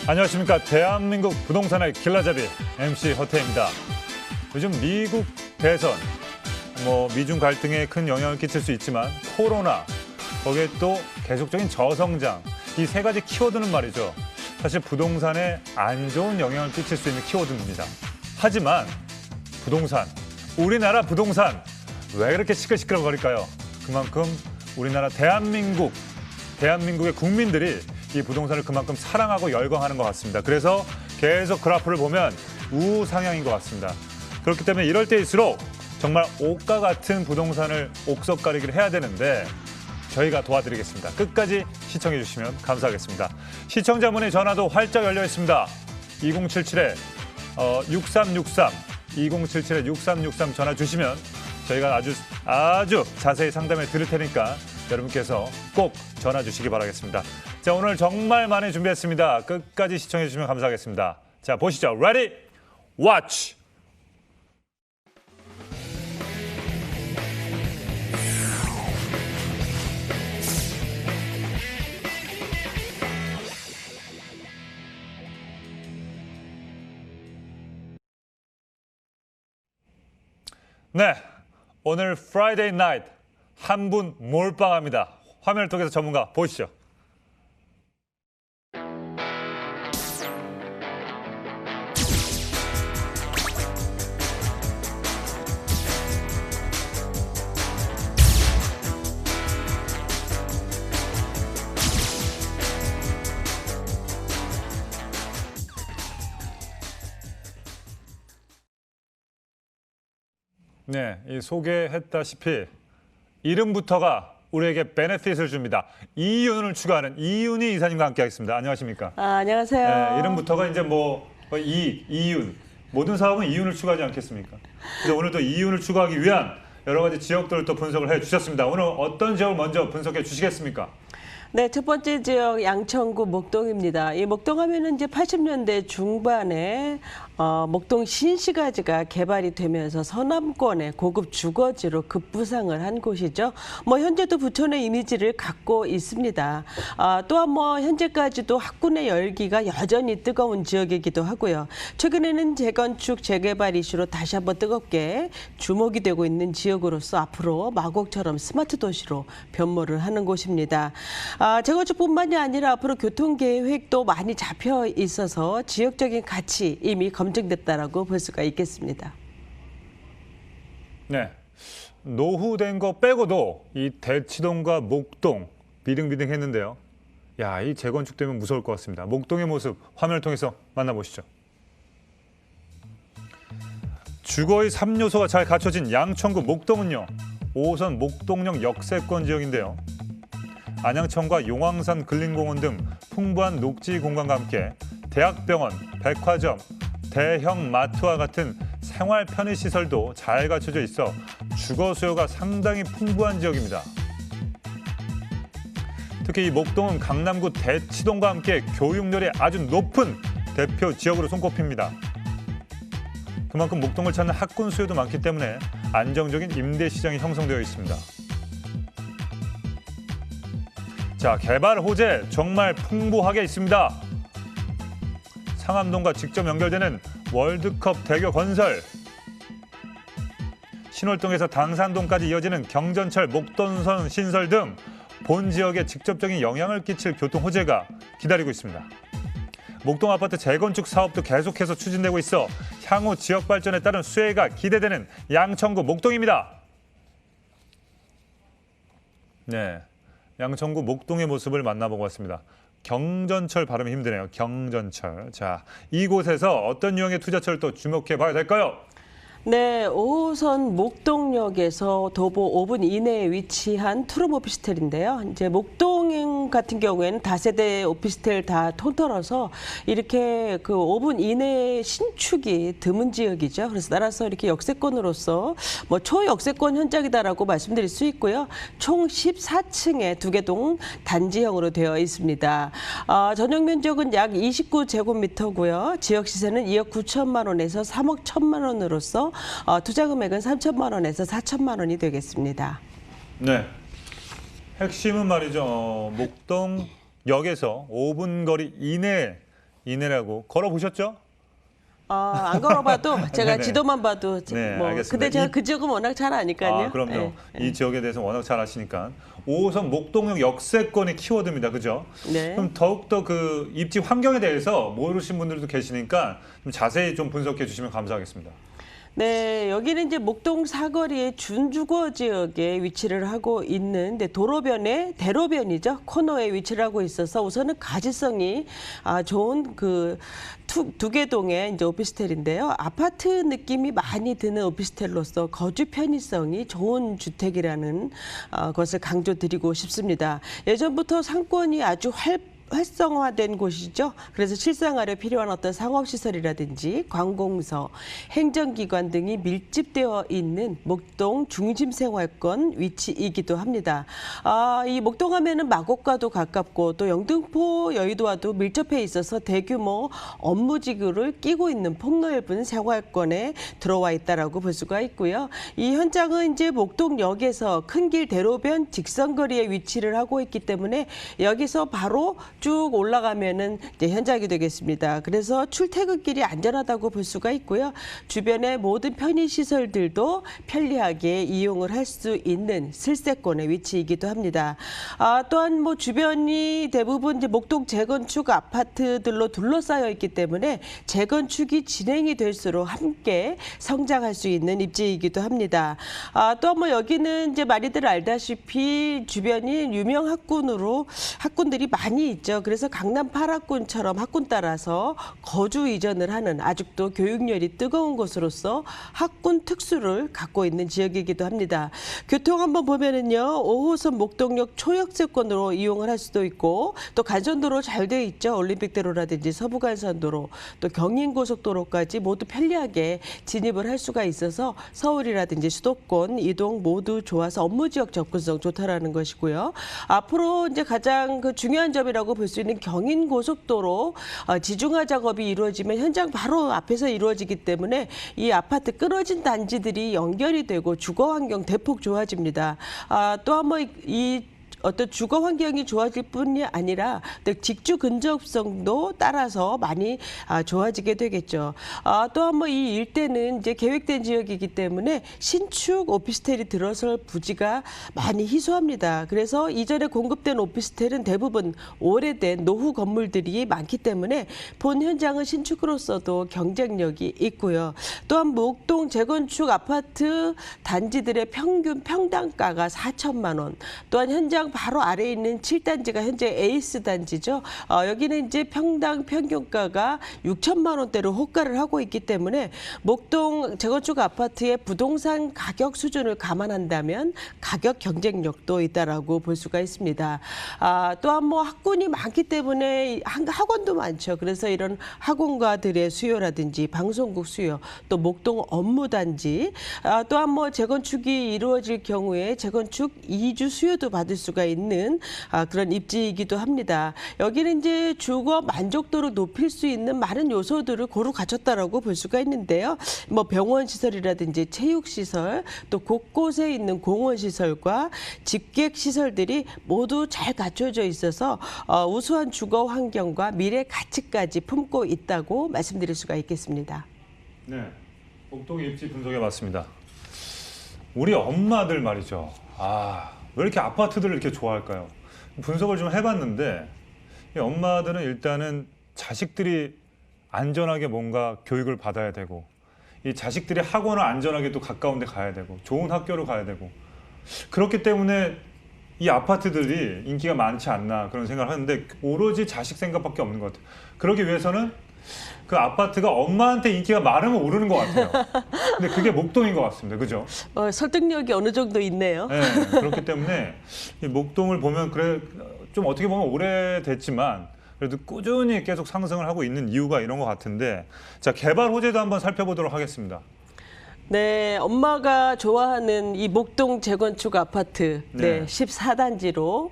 안녕하십니까. 대한민국 부동산의 길라잡이 MC 허태입니다. 요즘 미국 대선, 미중 갈등에 큰 영향을 끼칠 수 있지만 코로나, 거기에 또 계속적인 저성장, 이 세 가지 키워드는 말이죠. 사실 부동산에 안 좋은 영향을 끼칠 수 있는 키워드입니다. 하지만 부동산, 우리나라 부동산 왜 그렇게 시끌시끌거릴까요? 그만큼 우리나라 대한민국의 국민들이 이 부동산을 그만큼 사랑하고 열광하는 것 같습니다. 그래서 계속 그래프를 보면 우상향인 것 같습니다. 그렇기 때문에 이럴 때일수록 정말 옷과 같은 부동산을 옥석가리기를 해야 되는데 저희가 도와드리겠습니다. 끝까지 시청해 주시면 감사하겠습니다. 시청자문의 전화도 활짝 열려 있습니다. 2077-6363, 2077-6363 전화 주시면 저희가 아주 자세히 상담해 드릴 테니까 여러분께서 꼭 전화 주시기 바라겠습니다. 자, 오늘 정말 많이 준비했습니다. 끝까지 시청해 주시면 감사하겠습니다. 자, 보시죠. Ready? Watch! 네, 오늘 Friday night 한 분 몰빵합니다. 화면을 통해서 전문가 보시죠. 네, 이 소개했다시피 이름부터가 우리에게 베네핏을 줍니다. 이윤을 추구하는 이윤희 이사님과 함께하겠습니다. 안녕하십니까? 안녕하세요. 네, 이름부터가 이제 이윤. 모든 사업은 이윤을 추구하지 않겠습니까? 그래서 오늘도 이윤을 추구하기 위한 여러 가지 지역들을 또 분석을 해주셨습니다. 오늘 어떤 지역을 먼저 분석해 주시겠습니까? 네, 첫 번째 지역 양천구 목동입니다. 이 목동하면은 이제 80년대 중반에 목동 신시가지가 개발이 되면서 서남권의 고급 주거지로 급부상을 한 곳이죠. 현재도 부천의 이미지를 갖고 있습니다. 또한 현재까지도 학군의 열기가 여전히 뜨거운 지역이기도 하고요. 최근에는 재건축, 재개발 이슈로 다시 한번 뜨겁게 주목이 되고 있는 지역으로서 앞으로 마곡처럼 스마트 도시로 변모를 하는 곳입니다. 재건축뿐만이 아니라 앞으로 교통계획도 많이 잡혀 있어서 지역적인 가치 이미 검증됐다라고 볼 수가 있겠습니다. 네, 노후된 거 빼고도 이 대치동과 목동 비등비등했는데요. 야, 이 재건축되면 무서울 것 같습니다. 목동의 모습 화면을 통해서 만나보시죠. 주거의 3요소가 잘 갖춰진 양천구 목동은요, 5호선 목동역 역세권 지역인데요. 안양천과 용왕산 근린공원 등 풍부한 녹지 공간과 함께 대학병원, 백화점, 대형 마트와 같은 생활 편의시설도 잘 갖춰져 있어 주거 수요가 상당히 풍부한 지역입니다. 특히 이 목동은 강남구 대치동과 함께 교육열이 아주 높은 대표 지역으로 손꼽힙니다. 그만큼 목동을 찾는 학군 수요도 많기 때문에 안정적인 임대 시장이 형성되어 있습니다. 자, 개발 호재 정말 풍부하게 있습니다. 상암동과 직접 연결되는 월드컵 대교 건설, 신월동에서 당산동까지 이어지는 경전철 목동선 신설 등 본 지역에 직접적인 영향을 끼칠 교통 호재가 기다리고 있습니다. 목동 아파트 재건축 사업도 계속해서 추진되고 있어 향후 지역 발전에 따른 수혜가 기대되는 양천구 목동입니다. 네, 양천구 목동의 모습을 만나보고 왔습니다. 경전철 발음이 힘드네요. 경전철. 자, 이곳에서 어떤 유형의 투자처를 또 주목해 봐야 될까요? 네, 5호선 목동역에서 도보 5분 이내에 위치한 투룸 오피스텔인데요. 이제 목동 같은 경우에는 다세대 오피스텔 다 통틀어서 이렇게 그 5분 이내에 신축이 드문 지역이죠. 그래서 따라서 이렇게 역세권으로서 초역세권 현장이다라고 말씀드릴 수 있고요. 총 14층의 2개 동 단지형으로 되어 있습니다. 전용 면적은 약 29제곱미터고요. 지역 시세는 2억 9천만 원에서 3억 1천만 원으로서 투자 금액은 3천만 원에서 4천만 원이 되겠습니다. 네, 핵심은 말이죠. 목동역에서 5분 거리 이내에 이내라고 걸어보셨죠? 안 걸어봐도 제가 네네. 지도만 봐도 네, 뭐 알겠습니다. 근데 제가 그 지역은 워낙 잘 아니까요. 그럼요. 예, 이 지역에 대해서 워낙 잘 아시니까. 5호선 목동역 역세권이 키워드입니다. 그죠? 네. 그럼 더욱더 그 입지 환경에 대해서 모르신 분들도 계시니까 좀 자세히 좀 분석해 주시면 감사하겠습니다. 네, 여기는 이제 목동 사거리의 준주거 지역에 위치를 하고 있는데 도로변에 대로변이죠. 코너에 위치를 하고 있어서 우선은 가지성이 좋은 그 두개동의 이제 오피스텔인데요. 아파트 느낌이 많이 드는 오피스텔로서 거주 편의성이 좋은 주택이라는 것을 강조드리고 싶습니다. 예전부터 상권이 아주 활성화된 곳이죠. 그래서 실생활에 필요한 어떤 상업시설이라든지 관공서, 행정기관 등이 밀집되어 있는 목동 중심생활권 위치이기도 합니다. 이 목동하면은 마곡과도 가깝고 또 영등포, 여의도와도 밀접해 있어서 대규모 업무지구를 끼고 있는 폭넓은 생활권에 들어와 있다라고 볼 수가 있고요. 이 현장은 이제 목동역에서 큰 길 대로변 직선거리에 위치를 하고 있기 때문에 여기서 바로 쭉 올라가면은 이제 현장이 되겠습니다. 그래서 출퇴근길이 안전하다고 볼 수가 있고요. 주변의 모든 편의 시설들도 편리하게 이용을 할 수 있는 슬세권의 위치이기도 합니다. 또한 뭐 주변이 대부분 이제 목동 재건축 아파트들로 둘러싸여 있기 때문에 재건축이 진행이 될수록 함께 성장할 수 있는 입지이기도 합니다. 또 뭐 여기는 이제 많이들 알다시피 주변이 유명 학군들이 많이 있죠. 그래서 강남 8학군처럼 학군 따라서 거주 이전을 하는 아직도 교육열이 뜨거운 곳으로서 학군 특수를 갖고 있는 지역이기도 합니다. 교통 한번 보면은요, 5호선 목동역 초역세권으로 이용을 할 수도 있고 또 간선도로 잘 돼 있죠. 올림픽대로라든지 서부간선도로 또 경인고속도로까지 모두 편리하게 진입을 할 수가 있어서 서울이라든지 수도권 이동 모두 좋아서 업무지역 접근성 좋다라는 것이고요. 앞으로 이제 가장 그 중요한 점이라고 볼 수 있는 경인고속도로 지중화 작업이 이루어지면 현장 바로 앞에서 이루어지기 때문에 이 아파트 끊어진 단지들이 연결이 되고 주거 환경 대폭 좋아집니다. 또 한번 이 어떤 주거 환경이 좋아질 뿐이 아니라 직주 근접성도 따라서 많이 좋아지게 되겠죠. 또한 뭐 이 일대는 이제 계획된 지역이기 때문에 신축 오피스텔이 들어설 부지가 많이 희소합니다. 그래서 이전에 공급된 오피스텔은 대부분 오래된 노후 건물들이 많기 때문에 본 현장은 신축으로서도 경쟁력이 있고요. 또한 목동 재건축 아파트 단지들의 평균 평당가가 4천만 원. 또한 현장 바로 아래에 있는 7단지가 현재 에이스 단지죠. 여기는 이제 평당 평균가가 6천만 원대로 호가를 하고 있기 때문에 목동 재건축 아파트의 부동산 가격 수준을 감안한다면 가격 경쟁력도 있다라고 볼 수가 있습니다. 또한 뭐 학군이 많기 때문에 학원도 많죠. 그래서 이런 학원가들의 수요라든지 방송국 수요, 또 목동 업무단지, 또한 뭐 재건축이 이루어질 경우에 재건축 이주 수요도 받을 수가 있는 그런 입지이기도 합니다. 여기는 이제 주거 만족도를 높일 수 있는 많은 요소들을 고루 갖췄다라고 볼 수가 있는데요. 뭐 병원 시설이라든지 체육 시설, 또 곳곳에 있는 공원 시설과 집객 시설들이 모두 잘 갖춰져 있어서 우수한 주거 환경과 미래 가치까지 품고 있다고 말씀드릴 수가 있겠습니다. 네, 목동 입지 분석해 봤습니다. 우리 엄마들 말이죠. 왜 이렇게 아파트들을 이렇게 좋아할까요? 분석을 좀 해봤는데 이 엄마들은 일단은 자식들이 안전하게 뭔가 교육을 받아야 되고 이 자식들이 학원을 안전하게 또 가까운 데 가야 되고 좋은 학교를 가야 되고 그렇기 때문에 이 아파트들이 인기가 많지 않나 그런 생각을 하는데 오로지 자식 생각밖에 없는 것 같아요. 그러기 위해서는 그 아파트가 엄마한테 인기가 많으면 오르는 것 같아요. 근데 그게 목동인 것 같습니다. 그죠? 설득력이 어느 정도 있네요. 네, 그렇기 때문에 이 목동을 보면 그래 좀 어떻게 보면 오래됐지만 그래도 꾸준히 계속 상승을 하고 있는 이유가 이런 것 같은데 자 개발 호재도 한번 살펴보도록 하겠습니다. 네, 엄마가 좋아하는 이 목동 재건축 아파트 네. 14단지로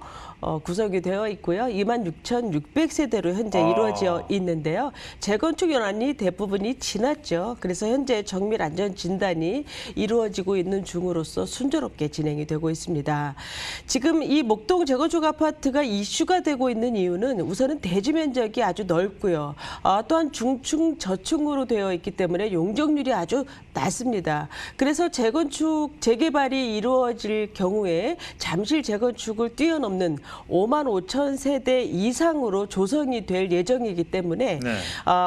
구성이 되어 있고요. 26,600세대로 현재 이루어져 있는데요. 재건축 연한이 대부분이 지났죠. 그래서 현재 정밀 안전 진단이 이루어지고 있는 중으로서 순조롭게 진행이 되고 있습니다. 지금 이 목동 재건축 아파트가 이슈가 되고 있는 이유는 우선은 대지 면적이 아주 넓고요. 또한 중층 저층으로 되어 있기 때문에 용적률이 아주 낮습니다. 그래서 재건축 재개발이 이루어질 경우에 잠실 재건축을 뛰어넘는 5만 5천 세대 이상으로 조성이 될 예정이기 때문에 네.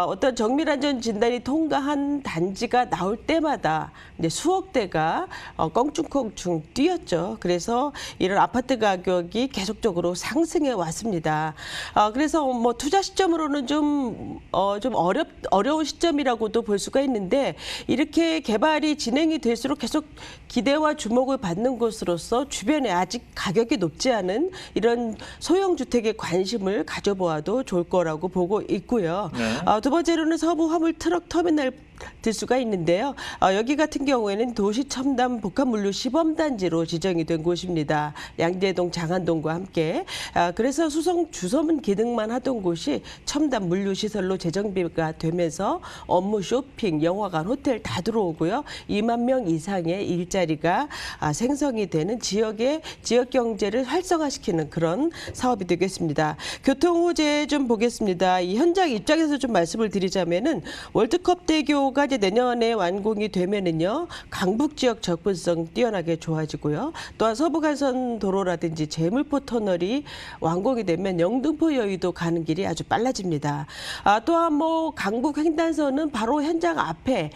어떤 정밀안전 진단이 통과한 단지가 나올 때마다 이제 수억 대가 껑충껑충 뛰었죠. 그래서 이런 아파트 가격이 계속적으로 상승해 왔습니다. 그래서 뭐 투자 시점으로는 좀 어려운 시점이라고도 볼 수가 있는데 이렇게 개발이 진행이 될수록 계속 기대와 주목을 받는 곳으로서 주변에 아직 가격이 높지 않은 이런 소형 주택에 관심을 가져보아도 좋을 거라고 보고 있고요. 네. 두 번째로는 서부 화물 트럭 터미널 들 수가 있는데요. 여기 같은 경우에는 도시 첨단 복합 물류 시범단지로 지정이 된 곳입니다. 양재동, 장안동과 함께. 그래서 수성 주소문 기능만 하던 곳이 첨단 물류 시설로 재정비가 되면서 업무, 쇼핑, 영화관, 호텔 다 들어오고요. 2만 명 이상의 일자리가 생성이 되는 지역 경제를 활성화시키는 그런 사업이 되겠습니다. 교통 호재 좀 보겠습니다. 이 현장 입장에서 좀 말씀을 드리자면은 월드컵 대교가 이제 내년에 완공이 되면은요 강북 지역 접근성 뛰어나게 좋아지고요. 또한 서부간선 도로라든지 제물포 터널이 완공이 되면 영등포 여의도 가는 길이 아주 빨라집니다. 또한 뭐 강북 횡단선은 바로 현장 앞에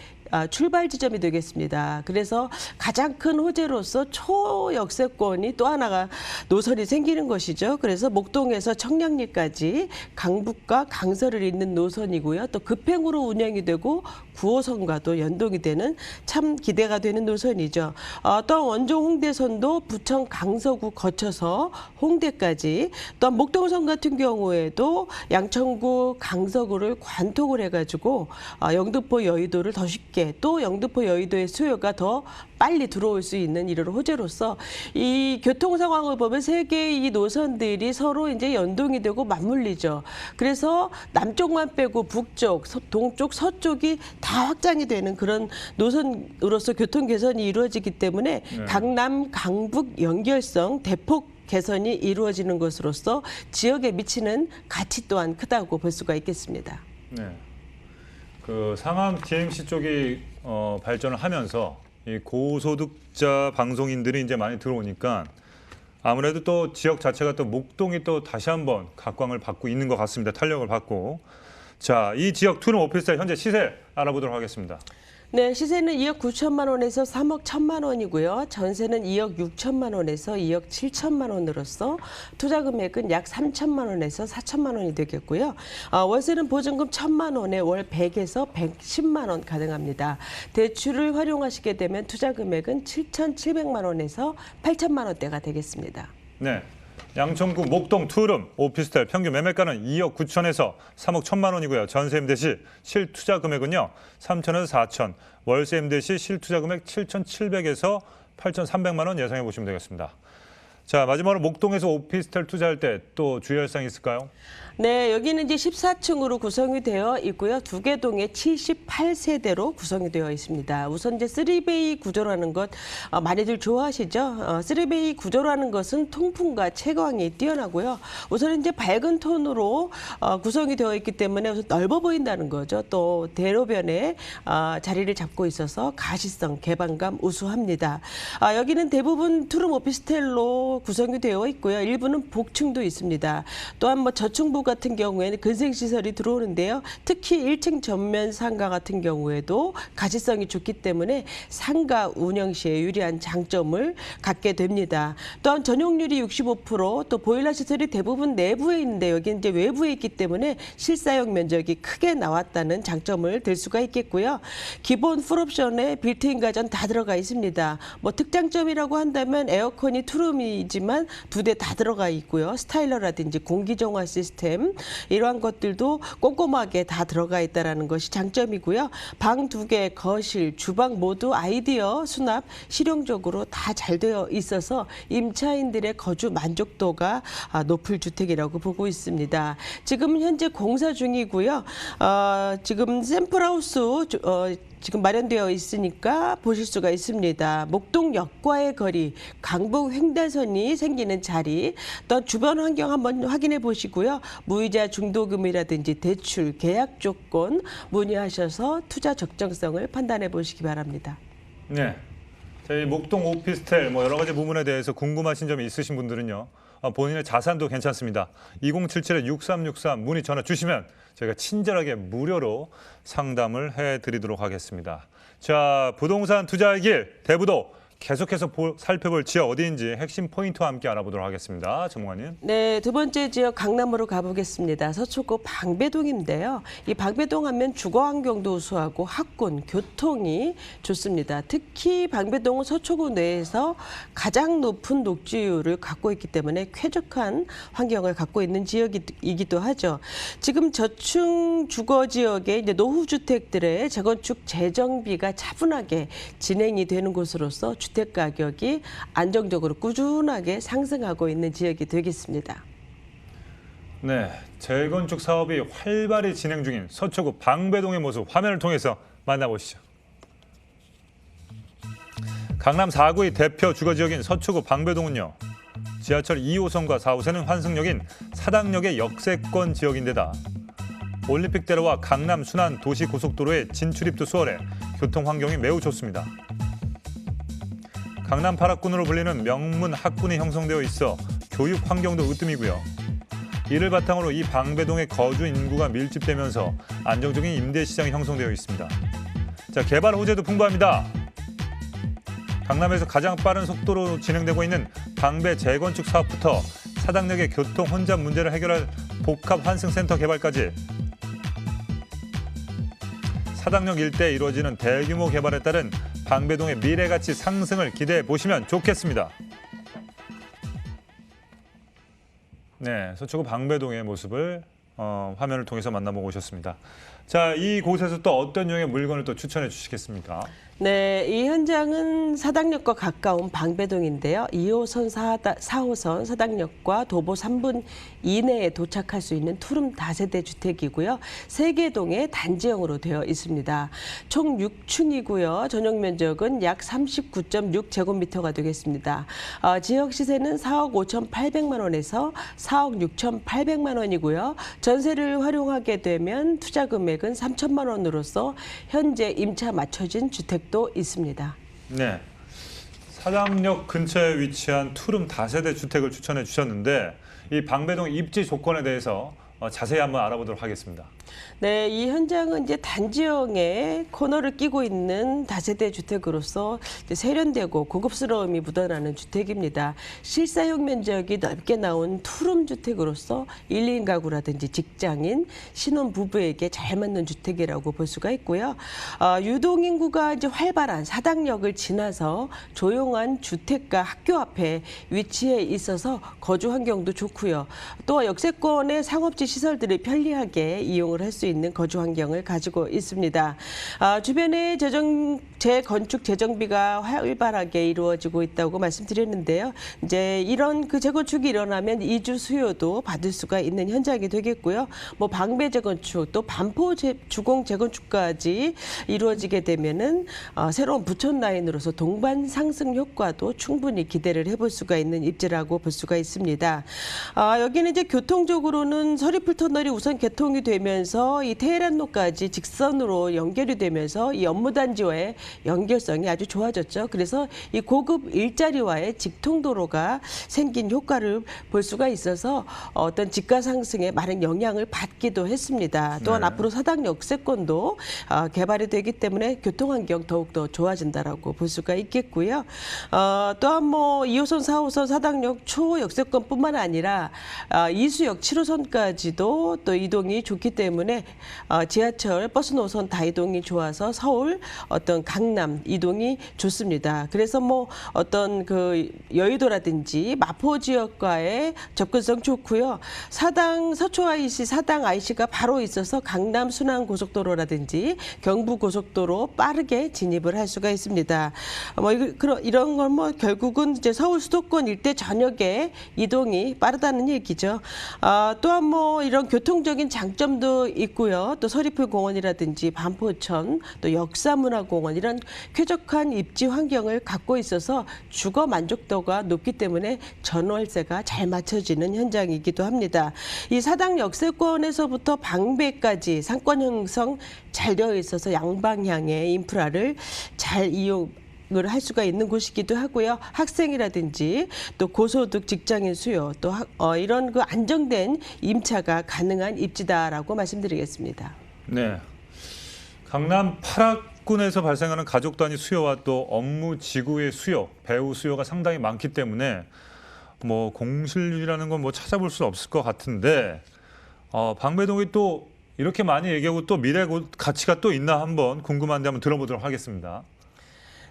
출발 지점이 되겠습니다. 그래서 가장 큰 호재로서 초역세권이 또 하나가 노선이 생기는 것이죠. 그래서 목동에서 청량리까지 강북과 강서를 잇는 노선이고요. 또 급행으로 운영이 되고 9호선과도 연동이 되는 참 기대가 되는 노선이죠. 또한 원종 홍대선도 부천 강서구 거쳐서 홍대까지, 또한 목동선 같은 경우에도 양천구 강서구를 관통을 해가지고 영등포 여의도를 더 쉽게, 또 영등포 여의도의 수요가 더 빨리 들어올 수 있는 이런 호재로서 이 교통 상황을 보면 세 개의 이 노선들이 서로 이제 연동이 되고 맞물리죠. 그래서 남쪽만 빼고 북쪽, 동쪽, 서쪽이 다 확장이 되는 그런 노선으로서 교통 개선이 이루어지기 때문에 강남, 강북 연결성 대폭 개선이 이루어지는 것으로서 지역에 미치는 가치 또한 크다고 볼 수가 있겠습니다. 네. 그 상암 TMC 쪽이 발전을 하면서 이 고소득자 방송인들이 이제 많이 들어오니까 아무래도 또 지역 자체가 또 목동이 또 다시 한번 각광을 받고 있는 것 같습니다. 탄력을 받고. 자, 이 지역 투룸 오피스텔 현재 시세 알아보도록 하겠습니다. 네, 시세는 2억 9천만 원에서 3억 1천만 원이고요. 전세는 2억 6천만 원에서 2억 7천만 원으로서 투자 금액은 약 3천만 원에서 4천만 원이 되겠고요. 월세는 보증금 1천만 원에 월 100에서 110만 원 가능합니다. 대출을 활용하시게 되면 투자 금액은 7,700만 원에서 8천만 원대가 되겠습니다. 네. 양천구 목동 투룸 오피스텔 평균 매매가는 2억 9천에서 3억 1천만 원이고요. 전세 임대 시 실투자 금액은요 3천에서 4천, 월세 임대 시 실투자 금액 7,700에서 8,300만 원 예상해 보시면 되겠습니다. 자, 마지막으로 목동에서 오피스텔 투자할 때 또 주의할 사항이 있을까요? 네, 여기는 이제 14층으로 구성이 되어 있고요. 두 개 동에 78세대로 구성이 되어 있습니다. 우선 이제 3베이 구조라는 것 많이들 좋아하시죠? 3베이 구조라는 것은 통풍과 채광이 뛰어나고요. 우선 이제 밝은 톤으로 구성이 되어 있기 때문에 우선 넓어 보인다는 거죠. 또 대로변에 자리를 잡고 있어서 가시성, 개방감 우수합니다. 여기는 대부분 투룸 오피스텔로 구성이 되어 있고요. 일부는 복층도 있습니다. 또한 뭐 저층부 같은 경우에는 근생시설이 들어오는데요. 특히 1층 전면 상가 같은 경우에도 가시성이 좋기 때문에 상가 운영 시에 유리한 장점을 갖게 됩니다. 또한 전용률이 65%, 또 보일러 시설이 대부분 내부에 있는데 여기는 이제 외부에 있기 때문에 실사용 면적이 크게 나왔다는 장점을 들 수가 있겠고요. 기본 풀옵션에 빌트인 가전 다 들어가 있습니다. 뭐 특장점이라고 한다면 에어컨이 투룸이 2층이지만 2대 다 들어가 있고요. 스타일러라든지 공기정화 시스템 이러한 것들도 꼼꼼하게 다 들어가 있다는 것이 장점이고요. 방 2개, 거실, 주방 모두 아이디어 수납 실용적으로 다 잘 되어 있어서 임차인들의 거주 만족도가 높을 주택이라고 보고 있습니다. 지금 현재 공사 중이고요. 지금 샘플하우스 지금 마련되어 있으니까 보실 수가 있습니다. 목동역과의 거리, 강북 횡단선이 생기는 자리, 또 주변 환경 한번 확인해 보시고요. 무이자 중도금이라든지 대출, 계약 조건 문의하셔서 투자 적정성을 판단해 보시기 바랍니다. 네. 저희 목동 오피스텔 여러 가지 부분에 대해서 궁금하신 점이 있으신 분들은요. 본인의 자산도 괜찮습니다. 2077-6363 문의 전화 주시면 저희가 친절하게 무료로 상담을 해드리도록 하겠습니다. 자, 부동산 투자의 길 대부도 계속해서 살펴볼 지역 어디인지 핵심 포인트와 함께 알아보도록 하겠습니다. 전문가님. 네, 두 번째 지역 강남으로 가보겠습니다. 서초구 방배동인데요. 이 방배동 하면 주거 환경도 우수하고 학군, 교통이 좋습니다. 특히 방배동은 서초구 내에서 가장 높은 녹지율을 갖고 있기 때문에 쾌적한 환경을 갖고 있는 지역이기도 하죠. 지금 저층 주거 지역에 이제 노후 주택들의 재건축 재정비가 차분하게 진행이 되는 곳으로서 주택 가격이 안정적으로 꾸준하게 상승하고 있는 지역이 되겠습니다. 네, 재건축 사업이 활발히 진행 중인 서초구 방배동의 모습 화면을 통해서 만나보시죠. 강남 4구의 대표 주거지역인 서초구 방배동은요. 지하철 2호선과 4호선은 환승역인 사당역의 역세권 지역인데다 올림픽대로와 강남 순환 도시고속도로의 진출입도 수월해 교통 환경이 매우 좋습니다. 강남 8학군으로 불리는 명문 학군이 형성되어 있어 교육 환경도 으뜸이고요. 이를 바탕으로 이 방배동의 거주 인구가 밀집되면서 안정적인 임대 시장이 형성되어 있습니다. 자, 개발 호재도 풍부합니다. 강남에서 가장 빠른 속도로 진행되고 있는 방배 재건축 사업부터 사당역의 교통 혼잡 문제를 해결할 복합 환승센터 개발까지 사당역 일대에 이루어지는 대규모 개발에 따른 방배동의 미래가치 상승을 기대해 보시면 좋겠습니다. 네, 서초구 방배동의 모습을 화면을 통해서 만나보고 오셨습니다. 자, 이곳에서 또 어떤 유형의 물건을 또 추천해 주시겠습니까? 네, 이 현장은 사당역과 가까운 방배동인데요. 2호선, 4호선 사당역과 도보 3분 이내에 도착할 수 있는 투룸 다세대 주택이고요. 3개동의 단지형으로 되어 있습니다. 총 6층이고요. 전용 면적은 약 39.6제곱미터가 되겠습니다. 지역 시세는 4억 5,800만 원에서 4억 6,800만 원이고요. 전세를 활용하게 되면 투자 금액은 3천만 원으로서 현재 임차 맞춰진 주택 도 있습니다. 네, 사당역 근처에 위치한 투룸 다세대 주택을 추천해 주셨는데 이 방배동 입지 조건에 대해서 자세히 한번 알아보도록 하겠습니다. 네, 이 현장은 이제 단지형에 코너를 끼고 있는 다세대 주택으로서 이제 세련되고 고급스러움이 묻어나는 주택입니다. 실사용 면적이 넓게 나온 투룸 주택으로서 1인 가구라든지 직장인, 신혼 부부에게 잘 맞는 주택이라고 볼 수가 있고요. 유동 인구가 이제 활발한 사당역을 지나서 조용한 주택가 학교 앞에 위치해 있어서 거주 환경도 좋고요. 또 역세권의 상업지 시설들을 편리하게 이용을 할 수 있는 거주 환경을 가지고 있습니다. 주변에 재건축 재정비가 활발하게 이루어지고 있다고 말씀드렸는데요. 이제 이런 그 재건축이 일어나면 이주 수요도 받을 수가 있는 현장이 되겠고요. 방배 재건축 또 반포 주공 재건축까지 이루어지게 되면은 새로운 부천 라인으로서 동반 상승 효과도 충분히 기대를 해볼 수가 있는 입지라고 볼 수가 있습니다. 여기는 이제 교통적으로는 서리풀 터널이 우선 개통이 되면서 이 테헤란로까지 직선으로 연결이 되면서 이 업무단지와의 연결성이 아주 좋아졌죠. 그래서 이 고급 일자리와의 직통도로가 생긴 효과를 볼 수가 있어서 어떤 집가 상승에 많은 영향을 받기도 했습니다. 또한 앞으로 사당 역세권도 개발이 되기 때문에 교통환경 더욱더 좋아진다라고 볼 수가 있겠고요. 또한 2호선, 4호선 사당역 초 역세권뿐만 아니라 이수역 7호선까지 여기까지도 또 이동이 좋기 때문에 지하철, 버스 노선 다 이동이 좋아서 서울, 어떤 강남 이동이 좋습니다. 그래서 뭐 어떤 그 여의도라든지 마포 지역과의 접근성 좋고요. 서초 IC, 사당 IC가 바로 있어서 강남 순환 고속도로라든지 경부 고속도로 빠르게 진입을 할 수가 있습니다. 뭐 이런 건 뭐 결국은 이제 서울 수도권 일대 전역에 이동이 빠르다는 얘기죠. 또한 뭐 이런 교통적인 장점도 있고요. 또 서리풀 공원이라든지 반포천, 또 역사문화공원 이런 쾌적한 입지 환경을 갖고 있어서 주거 만족도가 높기 때문에 전월세가 잘 맞춰지는 현장이기도 합니다. 이 사당 역세권에서부터 방배까지 상권 형성 잘 되어 있어서 양방향의 인프라를 잘 이용을 할 수가 있는 곳이기도 하고요. 학생이라든지 또 고소득 직장인 수요 또 이런 그 안정된 임차가 가능한 입지다라고 말씀드리겠습니다. 네, 강남 8학군에서 발생하는 가족 단위 수요와 또 업무 지구의 수요, 배우 수요가 상당히 많기 때문에 뭐 공실률이라는 건 뭐 찾아볼 수 없을 것 같은데 방배동이 또 이렇게 많이 얘기하고 또 미래 가치가 또 있나 한번 궁금한데 한번 들어보도록 하겠습니다.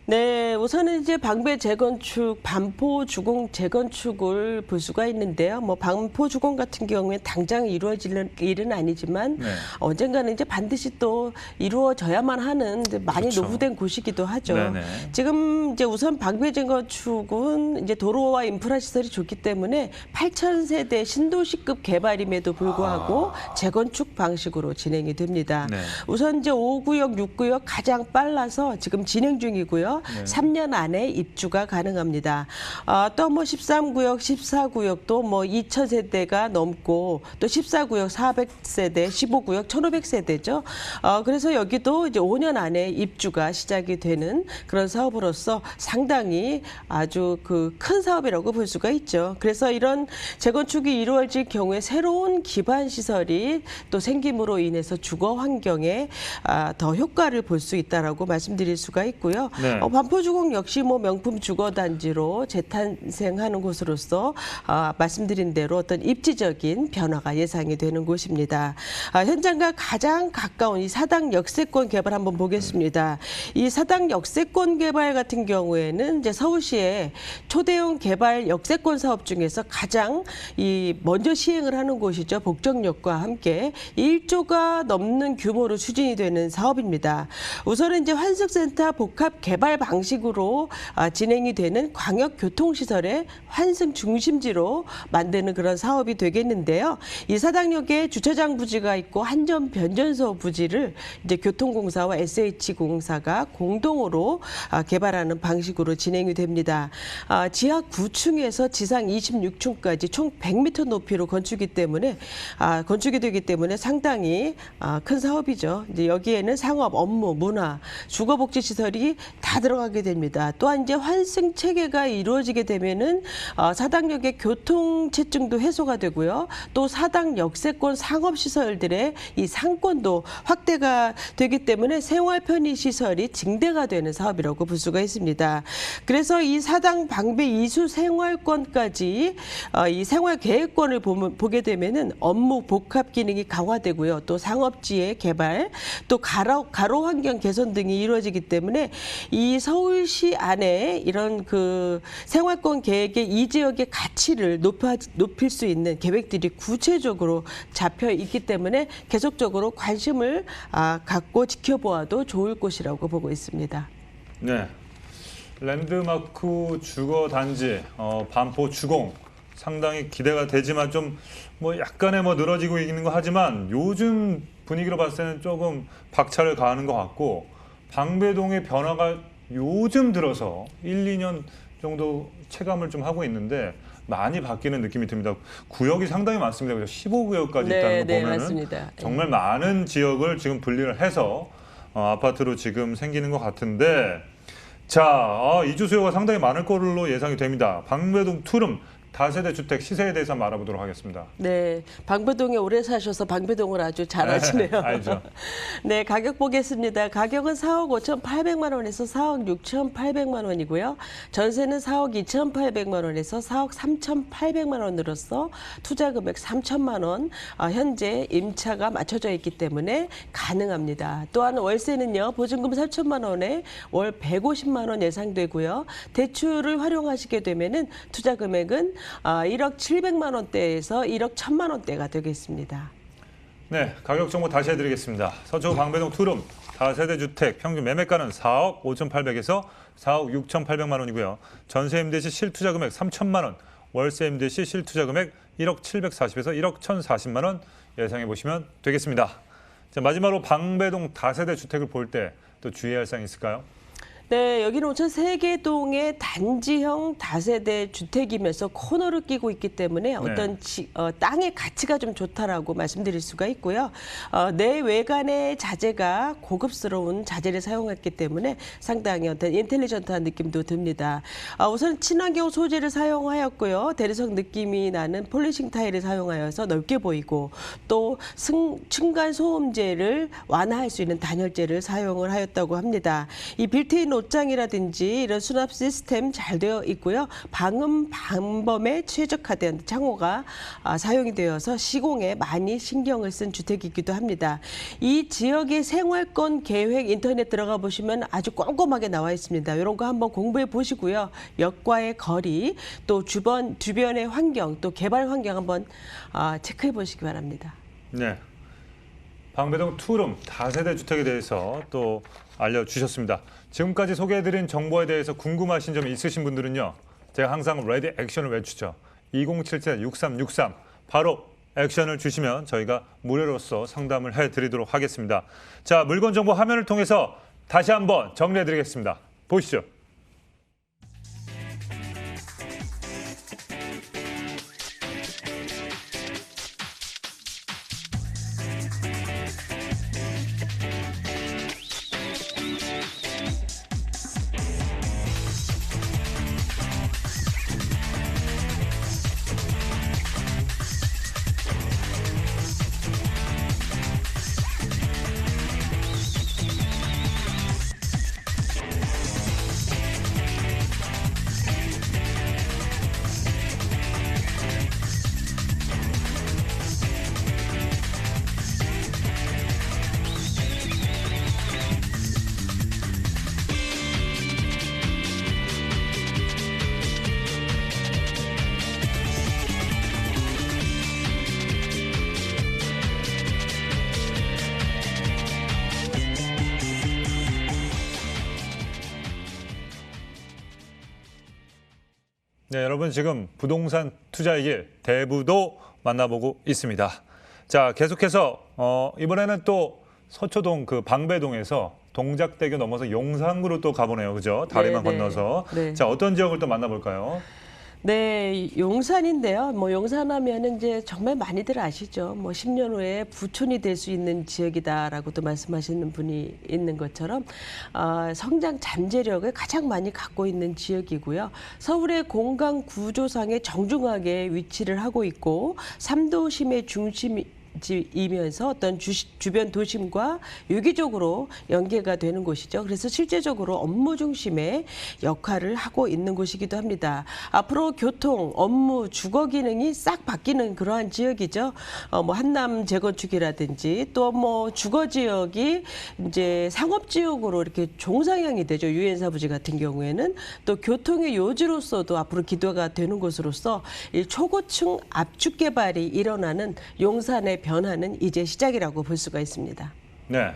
네, 우선은 이제 방배 재건축, 반포 주공 재건축을 볼 수가 있는데요. 뭐 반포 주공 같은 경우에 당장 이루어질 일은 아니지만 네. 언젠가는 이제 반드시 또 이루어져야만 하는 이제 많이 그렇죠. 노후된 곳이기도 하죠. 네네. 지금 이제 우선 방배 재건축은 이제 도로와 인프라 시설이 좋기 때문에 8,000세대 신도시급 개발임에도 불구하고 재건축 방식으로 진행이 됩니다. 네. 우선 이제 5구역, 6구역 가장 빨라서 지금 진행 중이고요. 네. 3년 안에 입주가 가능합니다. 또 뭐 13구역, 14구역도 뭐 2,000세대가 넘고 또 14구역 400세대, 15구역 1,500세대죠. 그래서 여기도 이제 5년 안에 입주가 시작이 되는 그런 사업으로서 상당히 아주 그 큰 사업이라고 볼 수가 있죠. 그래서 이런 재건축이 이루어질 경우에 새로운 기반 시설이 또 생김으로 인해서 주거 환경에 더 효과를 볼 수 있다라고 말씀드릴 수가 있고요. 네. 반포주공 역시 뭐 명품 주거 단지로 재탄생하는 곳으로서 말씀드린 대로 어떤 입지적인 변화가 예상이 되는 곳입니다. 현장과 가장 가까운 이 사당 역세권 개발 한번 보겠습니다. 이 사당 역세권 개발 같은 경우에는 이제 서울시의 초대형 개발 역세권 사업 중에서 가장 먼저 시행을 하는 곳이죠. 복정역과 함께 1조가 넘는 규모로 추진이 되는 사업입니다. 우선은 이제 환승센터 복합 개발 방식으로 진행이 되는 광역교통시설의 환승 중심지로 만드는 그런 사업이 되겠는데요. 이 사당역에 주차장 부지가 있고 한전 변전소 부지를 이제 교통공사와 SH공사가 공동으로 개발하는 방식으로 진행이 됩니다. 지하 9층에서 지상 26층까지 총 100m 높이로 건축이 되기 때문에 상당히 큰 사업이죠. 이제 여기에는 상업, 업무, 문화, 주거복지 시설이 다 들어가게 됩니다. 또한 이제 환승 체계가 이루어지게 되면은 사당역의 교통체증도 해소가 되고요. 또 사당 역세권 상업시설들의 이 상권도 확대가 되기 때문에 생활 편의 시설이 증대가 되는 사업이라고 볼 수가 있습니다. 그래서 이 사당 방배 이수 생활권까지 이 생활 계획권을 보게 되면은 업무 복합 기능이 강화되고요. 또 상업지의 개발, 또 가로 환경 개선 등이 이루어지기 때문에 이 서울시 안에 이런 그 생활권 계획의 이 지역의 가치를 높일 수 있는 계획들이 구체적으로 잡혀 있기 때문에 계속적으로 관심을 갖고 지켜보아도 좋을 곳이라고 보고 있습니다. 네, 랜드마크 주거 단지 반포 주공 상당히 기대가 되지만 좀 뭐 약간의 뭐 늘어지고 있는 거 하지만 요즘 분위기로 봤을 때는 조금 박차를 가하는 것 같고 방배동의 변화가 요즘 들어서 1, 2년 정도 체감을 좀 하고 있는데 많이 바뀌는 느낌이 듭니다. 구역이 상당히 많습니다. 그래서 15구역까지 있다는 거 보면은 맞습니다. 정말 많은 지역을 지금 분리를 해서 아파트로 지금 생기는 것 같은데 자, 이주 수요가 상당히 많을 걸로 예상이 됩니다. 방배동 투룸 다세대 주택 시세에 대해서 한번 알아보도록 하겠습니다. 네, 방배동에 오래 사셔서 방배동을 아주 잘 아시네요. 알죠. 네, 가격 보겠습니다. 가격은 4억 5,800만 원에서 4억 6,800만 원이고요. 전세는 4억 2,800만 원에서 4억 3,800만 원으로서 투자 금액 3천만 원, 현재 임차가 맞춰져 있기 때문에 가능합니다. 또한 월세는요, 보증금 3천만 원에 월 150만 원 예상되고요. 대출을 활용하시게 되면은 투자 금액은 1억 700만 원대에서 1억 1천만 원대가 되겠습니다. 네, 가격 정보 다시 해드리겠습니다. 서초 방배동 투룸 다세대 주택 평균 매매가는 4억 5,800에서 4억 6,800만 원이고요. 전세 임대 시 실투자 금액 3천만 원, 월세 임대 시 실투자 금액 1억 740에서 1억 1,040만 원 예상해 보시면 되겠습니다. 자, 마지막으로 방배동 다세대 주택을 볼 때 또 주의해야 할 사항이 있을까요? 네, 여기는 온천 세계동의 단지형 다세대 주택이면서 코너를 끼고 있기 때문에 어떤 땅의 가치가 좀 좋다라고 말씀드릴 수가 있고요. 내외관의 자재가 고급스러운 자재를 사용했기 때문에 상당히 어떤 인텔리전트한 느낌도 듭니다. 우선 친환경 소재를 사용하였고요. 대리석 느낌이 나는 폴리싱 타일을 사용하여서 넓게 보이고 또 층간 소음재를 완화할 수 있는 단열재를 사용을 하였다고 합니다. 이 빌트인 옷장이라든지 이런 수납 시스템 잘 되어 있고요. 방음 방범에 최적화된 창호가 사용이 되어서 시공에 많이 신경을 쓴 주택이기도 합니다. 이 지역의 생활권 계획 인터넷 들어가 보시면 아주 꼼꼼하게 나와 있습니다. 이런 거 한번 공부해 보시고요. 역과의 거리, 또 주변의 환경, 또 개발 환경 한번 체크해 보시기 바랍니다. 네, 방배동 투룸 다세대 주택에 대해서 또 알려주셨습니다. 지금까지 소개해드린 정보에 대해서 궁금하신 점이 있으신 분들은요. 제가 항상 레디 액션을 외치죠. 2077-6363 바로 액션을 주시면 저희가 무료로서 상담을 해드리도록 하겠습니다. 자, 물건 정보 화면을 통해서 다시 한번 정리해드리겠습니다. 보시죠. 네, 여러분 지금 부동산 투자의 길 대부도 만나보고 있습니다. 자, 계속해서 이번에는 또 서초동 그 방배동에서 동작대교 넘어서 용산구로 또 가보네요, 그죠? 다리만 건너서. 네. 자, 어떤 지역을 또 만나볼까요? 네, 용산인데요. 용산하면은 이제 정말 많이들 아시죠. 10년 후에 부촌이 될 수 있는 지역이다라고도 말씀하시는 분이 있는 것처럼 성장 잠재력을 가장 많이 갖고 있는 지역이고요. 서울의 공간 구조상에 정중하게 위치를 하고 있고 3도심의 중심이면서 어떤 주변 도심과 유기적으로 연계가 되는 곳이죠. 그래서 실제적으로 업무 중심의 역할을 하고 있는 곳이기도 합니다. 앞으로 교통, 업무, 주거 기능이 싹 바뀌는 그러한 지역이죠. 한남 재건축이라든지 또 주거 지역이 이제 상업 지역으로 이렇게 종상향이 되죠. 유엔사 부지 같은 경우에는 또 교통의 요지로서도 앞으로 기도가 되는 곳으로서 이 초고층 압축 개발이 일어나는 용산의 변화는 이제 시작이라고 볼 수가 있습니다. 네.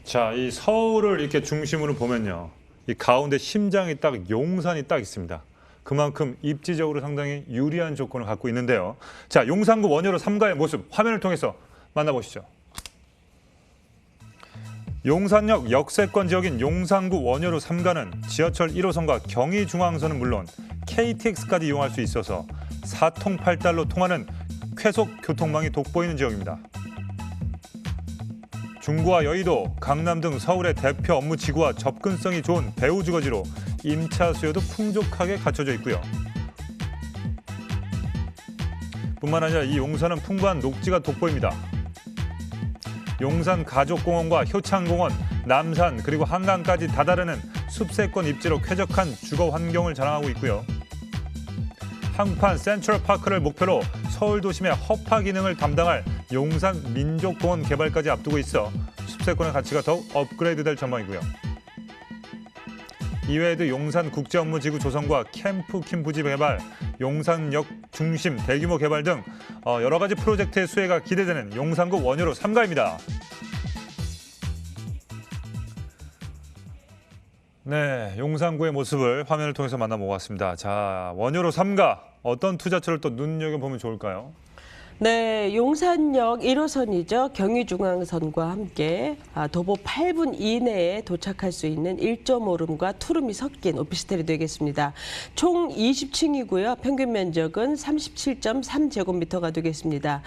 자, 이 서울을 이렇게 중심으로 보면요. 이 가운데 심장이 딱 용산이 딱 있습니다. 그만큼 입지적으로 상당히 유리한 조건을 갖고 있는데요. 자, 용산구 원효로 3가의 모습 화면을 통해서 만나보시죠. 용산역 역세권 지역인 용산구 원효로 3가는 지하철 1호선과 경의중앙선은 물론 KTX까지 이용할 수 있어서 사통팔달로 통하는 쾌속 교통망이 돋보이는 지역입니다. 중구와 여의도, 강남 등 서울의 대표 업무 지구와 접근성이 좋은 배후 주거지로 임차 수요도 풍족하게 갖춰져 있고요. 뿐만 아니라 이 용산은 풍부한 녹지가 돋보입니다. 용산 가족공원과 효창공원, 남산 그리고 한강까지 다다르는 숲세권 입지로 쾌적한 주거 환경을 자랑하고 있고요. 한판 센트럴파크를 목표로 서울 도심의 허파 기능을 담당할 용산 민족공원 개발까지 앞두고 있어 숲세권의 가치가 더욱 업그레이드될 전망이고요. 이외에도 용산 국제업무지구 조성과 캠프킴 부지 개발, 용산역 중심 대규모 개발 등 여러 가지 프로젝트의 수혜가 기대되는 용산구 원효로 3가입니다. 네, 용산구의 모습을 화면을 통해서 만나보았습니다. 자, 원효로 3가 어떤 투자처를 또 눈여겨보면 좋을까요? 네, 용산역 1호선이죠. 경의중앙선과 함께 도보 8분 이내에 도착할 수 있는 1.5룸과 투룸이 섞인 오피스텔이 되겠습니다. 총 20층이고요. 평균 면적은 37.3제곱미터가 되겠습니다.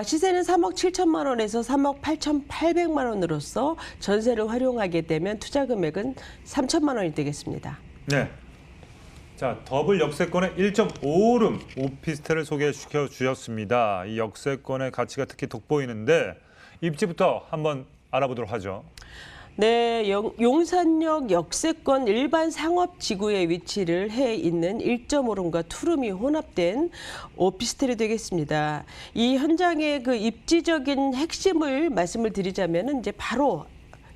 시세는 3억 7천만 원에서 3억 8,800만 원으로서 전세를 활용하게 되면 투자 금액은 3천만 원이 되겠습니다. 네. 자, 더블 역세권의 1.5룸 오피스텔을 소개시켜 주셨습니다. 이 역세권의 가치가 특히 돋보이는데 입지부터 한번 알아보도록 하죠. 네, 용산역 역세권 일반 상업지구에 위치를 해 있는 1.5룸과 투룸이 혼합된 오피스텔이 되겠습니다. 이 현장의 그 입지적인 핵심을 말씀을 드리자면 이제 바로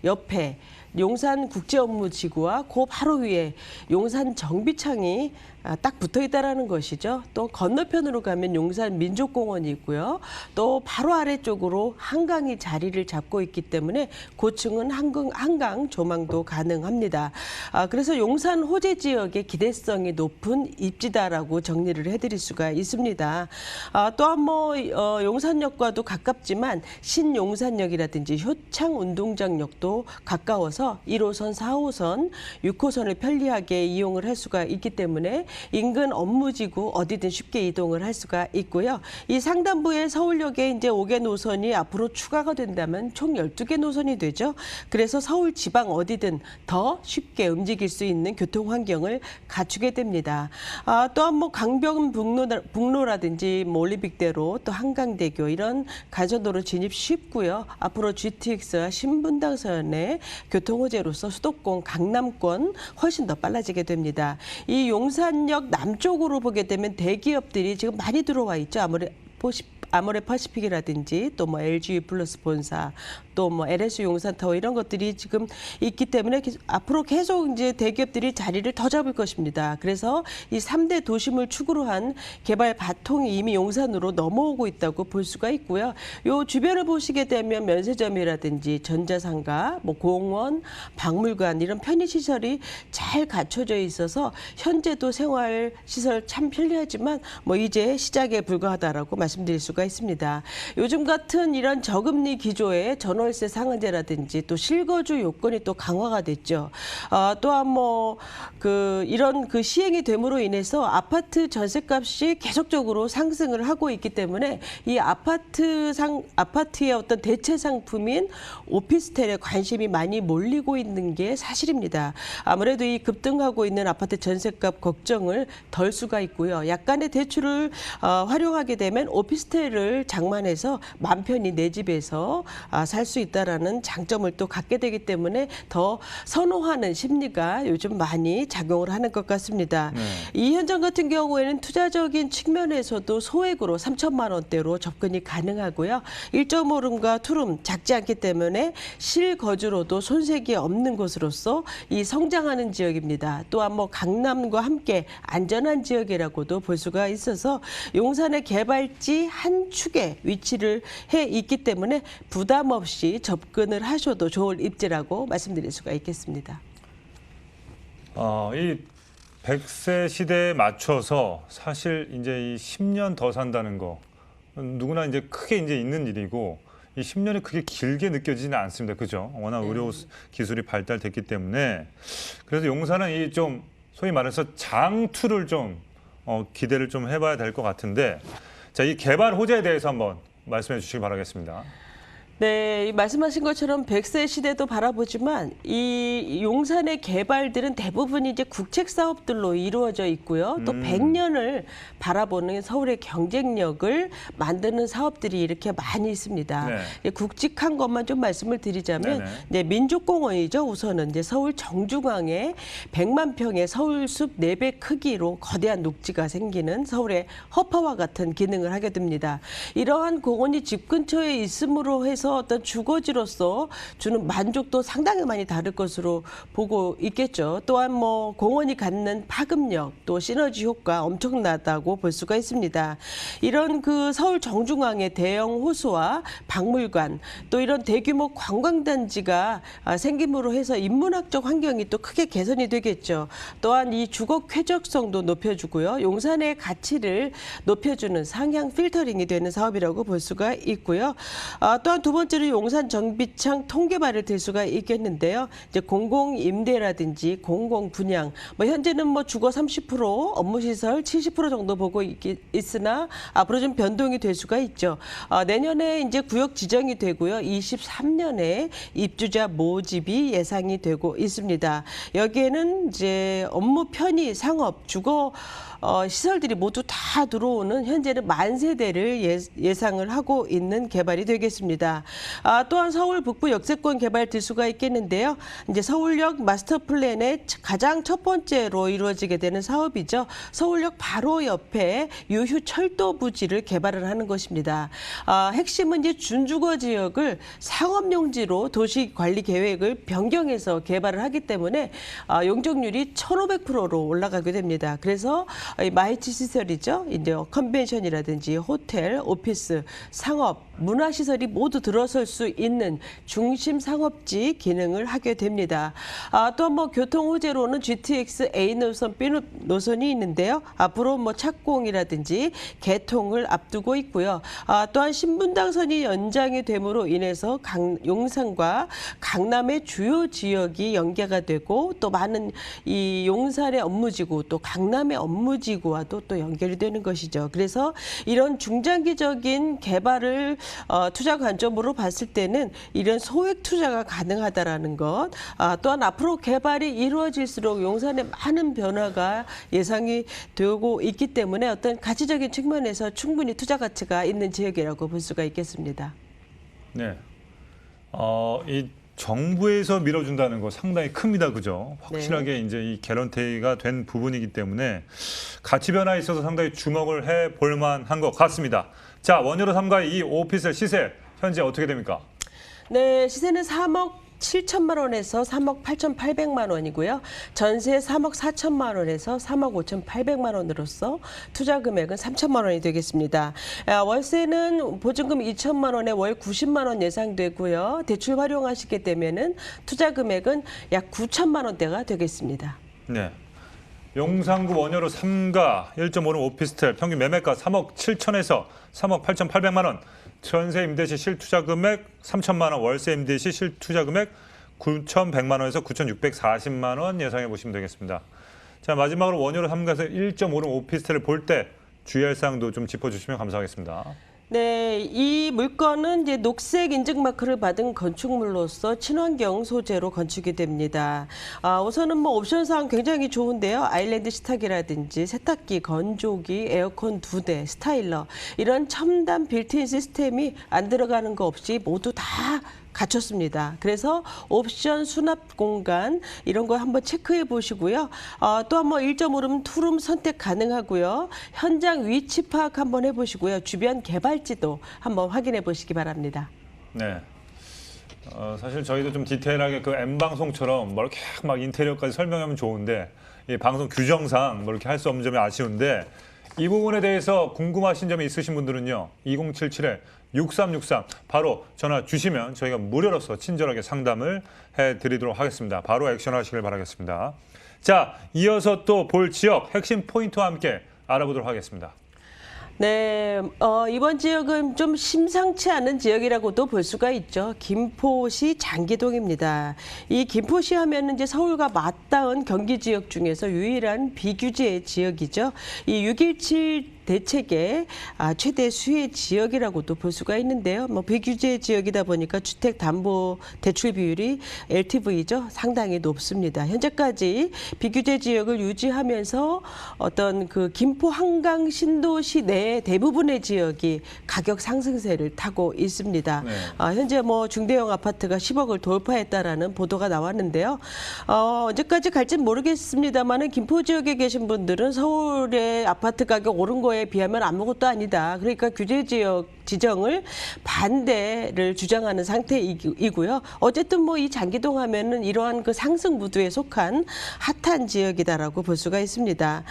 옆에 용산국제업무지구와 그 바로 위에 용산정비창이 딱 붙어 있다라는 것이죠. 또 건너편으로 가면 용산민족공원이 있고요. 또 바로 아래쪽으로 한강이 자리를 잡고 있기 때문에 고층은 한강 조망도 가능합니다. 그래서 용산 호재 지역의 기대성이 높은 입지다라고 정리를 해드릴 수가 있습니다. 또한 용산역과도 가깝지만 신용산역이라든지 효창운동장역도 가까워서 1호선, 4호선, 6호선을 편리하게 이용을 할 수가 있기 때문에 인근 업무지구 어디든 쉽게 이동을 할 수가 있고요. 이 상단부의 서울역에 이제 5개 노선이 앞으로 추가가 된다면 총 12개 노선이 되죠. 그래서 서울 지방 어디든 더 쉽게 움직일 수 있는 교통 환경을 갖추게 됩니다. 또한 강변북로라든지 올림픽대로 또 한강대교 이런 간선도로 진입 쉽고요. 앞으로 GTX와 신분당선의 교통 호재로서 수도권, 강남권 훨씬 더 빨라지게 됩니다. 이 용산역 남쪽으로 보게 되면 대기업들이 지금 많이 들어와 있죠. 아모레퍼시픽이라든지 또 LG 플러스 본사 또 LS 용산타워 이런 것들이 지금 있기 때문에 앞으로 계속 이제 대기업들이 자리를 더 잡을 것입니다. 그래서 이 3대 도심을 축으로 한 개발 바통이 이미 용산으로 넘어오고 있다고 볼 수가 있고요. 요 주변을 보시게 되면 면세점이라든지 전자상가, 공원, 박물관 이런 편의시설이 잘 갖춰져 있어서 현재도 생활시설 참 편리하지만 이제 시작에 불과하다라고 말씀드릴 수가 있습니다. 요즘 같은 이런 저금리 기조에 전월세 상한제라든지 또 실거주 요건이 또 강화가 됐죠. 또한 이런 시행이 됨으로 인해서 아파트 전세값이 계속적으로 상승을 하고 있기 때문에 이 아파트의 어떤 대체 상품인 오피스텔에 관심이 많이 몰리고 있는 게 사실입니다. 아무래도 이 급등하고 있는 아파트 전세값 걱정을 덜 수가 있고요. 약간의 대출을 활용하게 되면 오피스텔을 장만해서 맘 편히 내 집에서 살 수 있다라는 장점을 또 갖게 되기 때문에 더 선호하는 심리가 요즘 많이 작용을 하는 것 같습니다. 이 현장 같은 경우에는 투자적인 측면에서도 소액으로 3천만 원대로 접근이 가능하고요. 1.5룸과 투룸 작지 않기 때문에 실거주로도 손색이 없는 곳으로서 이 성장하는 지역입니다. 또한 강남과 함께 안전한 지역이라고도 볼 수가 있어서 용산의 개발지 한 축에 위치를 해 있기 때문에 부담 없이 접근을 하셔도 좋을 입지라고 말씀드릴 수가 있겠습니다. 이 100세 시대에 맞춰서 사실 이제 이 10년 더 산다는 거 누구나 이제 크게 이제 있는 일이고 이 10년이 그게 길게 느껴지지는 않습니다. 그죠? 워낙 의료 기술이 발달됐기 때문에 그래서 용산은 이 좀 소위 말해서 장투를 좀 기대를 좀 해봐야 될 것 같은데 자, 이 개발 호재에 대해서 한번 말씀해 주시기 바라겠습니다. 네, 말씀하신 것처럼 100세 시대도 바라보지만 이 용산의 개발들은 대부분 이제 국책 사업들로 이루어져 있고요. 또 100년을 바라보는 서울의 경쟁력을 만드는 사업들이 이렇게 많이 있습니다. 네. 굵직한 것만 좀 말씀을 드리자면 네네. 이제 민족공원이죠. 우선은 이제 서울 정중앙에 100만 평의 서울숲 4배 크기로 거대한 녹지가 생기는 서울의 허파와 같은 기능을 하게 됩니다. 이러한 공원이 집 근처에 있음으로 해서 어떤 주거지로서 주는 만족도 상당히 많이 다를 것으로 보고 있겠죠. 또한 뭐 공원이 갖는 파급력 또 시너지 효과 엄청나다고 볼 수가 있습니다. 이런 그 서울 정중앙의 대형 호수와 박물관 또 이런 대규모 관광단지가 생김으로 해서 인문학적 환경이 또 크게 개선이 되겠죠. 또한 이 주거 쾌적성도 높여주고요. 용산의 가치를 높여주는 상향 필터링이 되는 사업이라고 볼 수가 있고요. 또한 두 번째로 용산 정비창 통개발을 들 수가 있겠는데요. 이제 공공 임대라든지 공공 분양, 뭐 현재는 뭐 주거 30%, 업무 시설 70% 정도 보고 있으나 앞으로 좀 변동이 될 수가 있죠. 내년에 이제 구역 지정이 되고요. 23년에 입주자 모집이 예상이 되고 있습니다. 여기에는 이제 업무 편의, 상업, 주거 시설들이 모두 다 들어오는 현재는 만 세대를 예상을 하고 있는 개발이 되겠습니다. 또한 서울 북부 역세권 개발 될 수가 있겠는데요. 이제 서울역 마스터 플랜의 가장 첫 번째로 이루어지게 되는 사업이죠. 서울역 바로 옆에 유휴 철도 부지를 개발을 하는 것입니다. 핵심은 이제 준주거 지역을 상업용지로 도시 관리 계획을 변경해서 개발을 하기 때문에 용적률이 1,500%로 올라가게 됩니다. 그래서 마이치 시설이죠. 이제 컨벤션이라든지 호텔, 오피스, 상업, 문화시설이 모두 들어설 수 있는 중심 상업지 기능을 하게 됩니다. 또 뭐 교통 호재로는 GTX A 노선, B 노선이 있는데요. 앞으로 뭐 착공이라든지 개통을 앞두고 있고요. 또한 신분당선이 연장이 됨으로 인해서 용산과 강남의 주요 지역이 연계가 되고 또 많은 이 용산의 업무지구 또 강남의 업무지구와도 또 연결이 되는 것이죠. 그래서 이런 중장기적인 개발을 투자 관점으로 봤을 때는 이런 소액 투자가 가능하다라는 것, 또한 앞으로 개발이 이루어질수록 용산에 많은 변화가 예상이 되고 있기 때문에 어떤 가치적인 측면에서 충분히 투자 가치가 있는 지역이라고 볼 수가 있겠습니다. 네. 이 정부에서 밀어준다는 거 상당히 큽니다, 그죠? 확실하게 이제 이 개런티가 된 부분이기 때문에 가치 변화에 있어서 상당히 주목을 해볼 만한 것 같습니다. 자, 원효로 3가 이 오피스텔 시세 현재 어떻게 됩니까? 네, 시세는 3억 7천만 원에서 3억 8,800만 원이고요. 전세 3억 4천만 원에서 3억 5,800만 원으로서 투자 금액은 3천만 원이 되겠습니다. 월세는 보증금 2천만 원에 월 90만 원 예상되고요. 대출 활용하시게 되면은 투자 금액은 약 9천만 원대가 되겠습니다. 네. 용산구 원효로 3가 1.5룸 오피스텔 평균 매매가 3억 7천에서 3억 8,800만 원. 전세 임대 시 실투자 금액 3천만 원, 월세 임대 시 실투자 금액 9,100만 원에서 9,640만 원 예상해 보시면 되겠습니다. 자, 마지막으로 원효로 3가에서 1.5룸 오피스텔을 볼 때 주의할 사항도 좀 짚어주시면 감사하겠습니다. 네, 이 물건은 이제 녹색 인증 마크를 받은 건축물로서 친환경 소재로 건축이 됩니다. 우선은 뭐 옵션 사항 굉장히 좋은데요. 아일랜드 식탁이라든지 세탁기, 건조기, 에어컨 2대, 스타일러 이런 첨단 빌트인 시스템이 안 들어가는 거 없이 모두 다 갖췄습니다. 그래서 옵션 수납 공간 이런 거 한번 체크해 보시고요. 또한 뭐 1.5룸, 2룸 선택 가능하고요. 현장 위치 파악 한번 해보시고요. 주변 개발지도 한번 확인해 보시기 바랍니다. 네. 사실 저희도 좀 디테일하게 그 M방송처럼 뭐 이렇게 막 인테리어까지 설명하면 좋은데 이 방송 규정상 뭐 이렇게 할 수 없는 점이 아쉬운데 이 부분에 대해서 궁금하신 점이 있으신 분들은요. 2077-6363 바로 전화 주시면 저희가 무료로서 친절하게 상담을 해드리도록 하겠습니다. 바로 액션하시길 바라겠습니다. 자, 이어서 또 볼 지역 핵심 포인트와 함께 알아보도록 하겠습니다. 네, 이번 지역은 좀 심상치 않은 지역이라고도 볼 수가 있죠. 김포시 장기동입니다. 이 김포시 하면은 이제 서울과 맞닿은 경기 지역 중에서 유일한 비규제 지역이죠. 이 6.17 대책의 최대 수혜 지역이라고도 볼 수가 있는데요. 뭐 비규제 지역이다 보니까 주택담보대출 비율이 LTV죠, 상당히 높습니다. 현재까지 비규제 지역을 유지하면서 어떤 그 김포 한강 신도시 내 대부분의 지역이 가격 상승세를 타고 있습니다. 네. 현재 뭐 중대형 아파트가 10억을 돌파했다라는 보도가 나왔는데요. 언제까지 갈지는 모르겠습니다만은 김포 지역에 계신 분들은 서울의 아파트 가격 오른 거에 비하면 아무것도 아니다. 그러니까 규제 지역 지정을 반대를 주장하는 상태이고요. 어쨌든 뭐 이 장기동 하면은 이러한 그 상승 무드에 속한 핫한 지역이다라고 볼 수가 있습니다.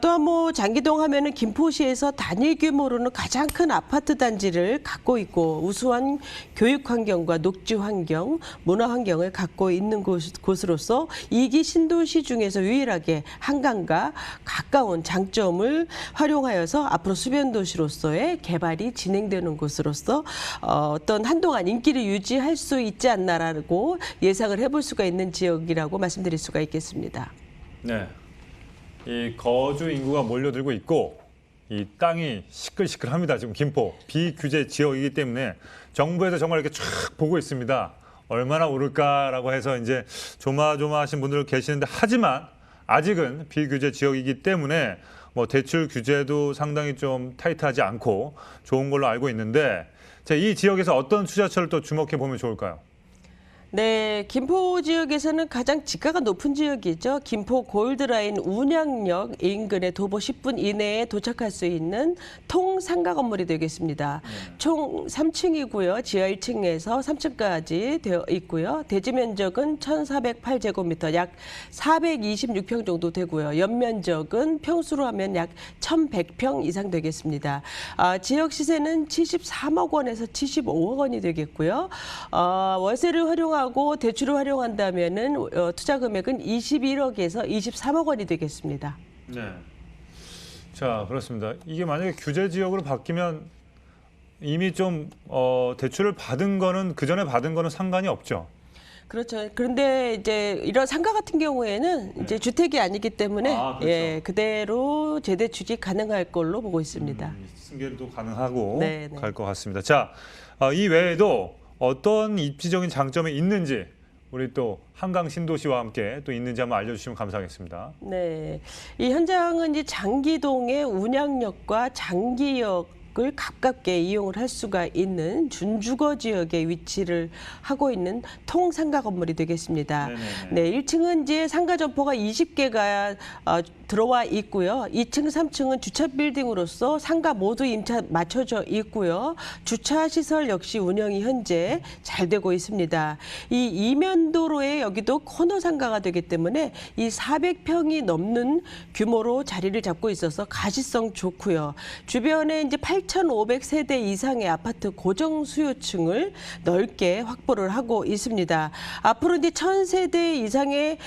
또한 뭐 장기동 하면은 김포시에서 단일 규모로는 가장 큰 아파트 단지를 갖고 있고 우수한 교육 환경과 녹지 환경, 문화 환경을 갖고 있는 곳으로서 2기 신도시 중에서 유일하게 한강과 가까운 장점을 활용하여서 앞으로 수변 도시로서의 개발이 진행되는 곳으로서 어떤 한동안 인기를 유지할 수 있지 않나라고 예상을 해볼 수가 있는 지역이라고 말씀드릴 수가 있겠습니다. 네, 이 거주 인구가 몰려들고 있고 이 땅이 시끌시끌합니다. 지금 김포 비규제 지역이기 때문에 정부에서 정말 이렇게 쫙 보고 있습니다. 얼마나 오를까라고 해서 이제 조마조마하신 분들 계시는데 하지만 아직은 비규제 지역이기 때문에 뭐 대출 규제도 상당히 좀 타이트하지 않고 좋은 걸로 알고 있는데 자, 이 지역에서 어떤 투자처를 또 주목해 보면 좋을까요? 네, 김포 지역에서는 가장 지가가 높은 지역이죠. 김포 골드라인 운양역 인근에 도보 10분 이내에 도착할 수 있는 통상가 건물이 되겠습니다. 총 3층이고요. 지하 1층에서 3층까지 되어 있고요. 대지 면적은 1,408제곱미터, 약 426평 정도 되고요. 연면적은 평수로 하면 약 1,100평 이상 되겠습니다. 지역 시세는 73억 원에서 75억 원이 되겠고요. 월세를 활용하고 대출을 활용한다면은 투자 금액은 21억에서 23억 원이 되겠습니다. 네. 자, 그렇습니다. 이게 만약에 규제 지역으로 바뀌면 이미 좀 대출을 받은 거는 그 전에 받은 거는 상관이 없죠. 그렇죠. 그런데 이제 이런 상가 같은 경우에는 이제 주택이 아니기 때문에 그렇죠. 예, 그대로 재대출이 가능할 걸로 보고 있습니다. 승계도 가능하고 네, 네. 갈 것 같습니다. 자, 이 외에도 어떤 입지적인 장점이 있는지 우리 또 한강 신도시와 함께 또 있는지 한번 알려주시면 감사하겠습니다. 네, 이 현장은 이제 장기동의 운양역과 장기역 을 가깝게 이용을 할 수가 있는 준주거 지역에 위치를 하고 있는 통상가 건물이 되겠습니다. 네네네. 네, 1층은 이제 상가 점포가 20개가 들어와 있고요. 2층, 3층은 주차 빌딩으로서 상가 모두 임차 맞춰져 있고요. 주차 시설 역시 운영이 현재 잘 되고 있습니다. 이 이면도로에 여기도 코너 상가가 되기 때문에 이 400평이 넘는 규모로 자리를 잡고 있어서 가시성 좋고요. 주변에 이제 8,500세대 이상의 아파트 고정 수요층을 넓게 확보를 하고 있습니다. 앞으로 이제 1,000세대 이상의